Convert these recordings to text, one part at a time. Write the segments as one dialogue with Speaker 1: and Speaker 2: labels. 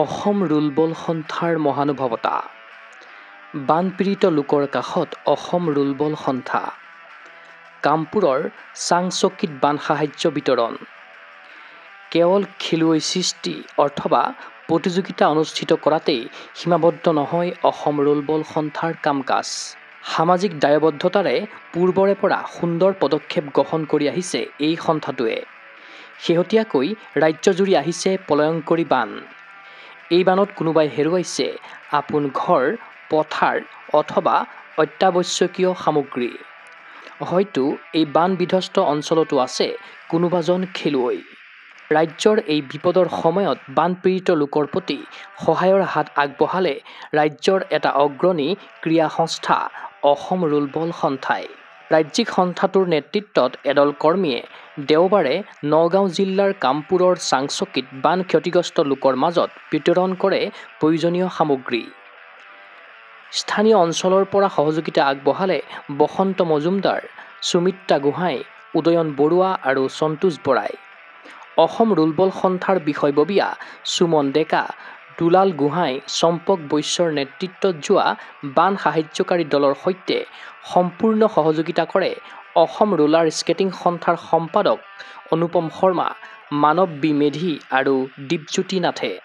Speaker 1: অসম ৰুলবল সন্থাৰ মহানুভৱতা। বানপীড়িত লোকৰ কাষত অসম ৰুলবল সন্থা। কামপুৰৰ চাংচকীত বান সাহায্য বিতৰণ। কেৱল খেলুৱৈ সৃষ্টি অথবা প্ৰতিযোগিতা অনুষ্ঠিত কৰাতেই সীমাবদ্ধ নহয় অসম ৰুলবল সন্থাৰ কাম-কাজ। সামাজিক দায়বদ্ধতাৰে পূৰ্বৰে পৰা সুন্দৰ পদক্ষেপ গ্ৰহণ কৰি আহিছে এই সন্থাটোৱে। শেহতীয়াকৈ ৰাজ্যজুৰি আহিছে প্ৰলয়ংকৰী বান। এই বানত কোনোবাই হেৰুৱাইছে আপোন ঘৰ, পথাৰ অথবা অত্যাৱশ্যকীয় সামগ্ৰী। হয়তো এই বান বিধ্বস্ত অঞ্চলতো আছে কোনোবাজন খেলুৱৈ। ৰাজ্যৰ এই বিপদৰ সময়ত বানপীড়িত লোকৰ প্ৰতি সহায়ৰ হাত আগবঢ়ালে ৰাজ্যৰ এটা অগ্ৰণী ক্ৰীড়া সংস্থা অসম ৰুলবল সন্থাই। ৰাজ্যিক সন্থাটোৰ নেতৃত্বত এদল কৰ্মীয়ে দেওবাৰে নগাঁও জিলাৰ কামপুৰৰ চাংচকীত বান ক্ষতিগ্ৰস্ত লোকৰ মাজত বিতৰণ কৰে প্ৰয়োজনীয় সামগ্ৰী। স্থানীয় অঞ্চলৰ পৰা সহযোগিতা আগবঢ়ালে বসন্ত মজুমদাৰ, সুমিত্ৰা গোহাঁই, উদয়ন বৰুৱা আৰু সন্তোষ বৰাই। অসম ৰুলবল সন্থাৰ বিষয়ববীয়া সুমন ডেকা, দুলাল গোহাঁই, চম্পক বৈশ্যৰ নেতৃত্বত যোৱা বান সাহায্যকাৰী দলৰ সৈতে সম্পূৰ্ণ সহযোগিতা কৰে অসম ৰোলাৰ স্কেটিং সন্থাৰ সম্পাদক অনুপম শৰ্মা, মানৱ বি মেধি আৰু দীপজ্যোতি নাথে।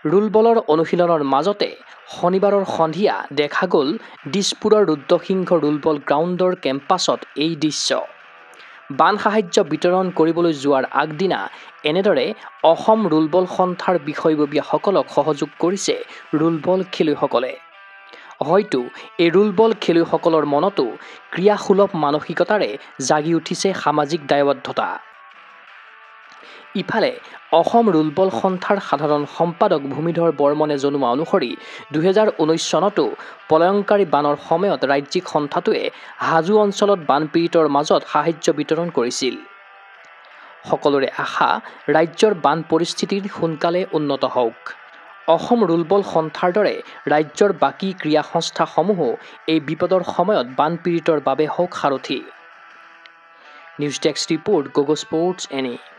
Speaker 1: ৰুলবলৰ অনুশীলনৰ মাজতে শনিবাৰৰ সন্ধিয়া দেখা গ'ল দিছপুৰৰ ৰুদ্ৰসিংহ ৰুলবল গ্ৰাউণ্ডৰ কেম্পাছত এই দৃশ্য। বান সাহায্য বিতৰণ কৰিবলৈ যোৱাৰ আগদিনা এনেদৰে অসম ৰুলবল সন্থাৰ বিষয়ববীয়াসকলক সহযোগ কৰিছে ৰুলবল খেলুৱৈসকলে। হয়তো এই ৰুলবল খেলুৱৈসকলৰ মনতো ক্ৰীড়াসুলভ মানসিকতাৰে জাগি উঠিছে সামাজিক দায়বদ্ধতা। ইফালে অসম ৰুলবল সন্থাৰ সাধাৰণ সম্পাদক ভূমিধৰ বৰ্মনে জনোৱা অনুসৰি 2019 চনতো প্ৰলয়ংকাৰী বানৰ সময়ত ৰাজ্যিক সন্থাটোৱে হাজো অঞ্চলত বানপীড়িতৰ মাজত সাহায্য বিতৰণ কৰিছিল। সকলোৰে আশা ৰাজ্যৰ বান পৰিস্থিতি সোনকালে উন্নত হওক। অসম ৰুলবল সন্থাৰ দৰে ৰাজ্যৰ বাকী ক্ৰীড়া সংস্থাসমূহো এই বিপদৰ সময়ত বানপীড়িতৰ বাবে হওক সাৰথি। নিউজ ডেস্ক ৰিপোৰ্ট, গগো স্পৰ্টছ NA।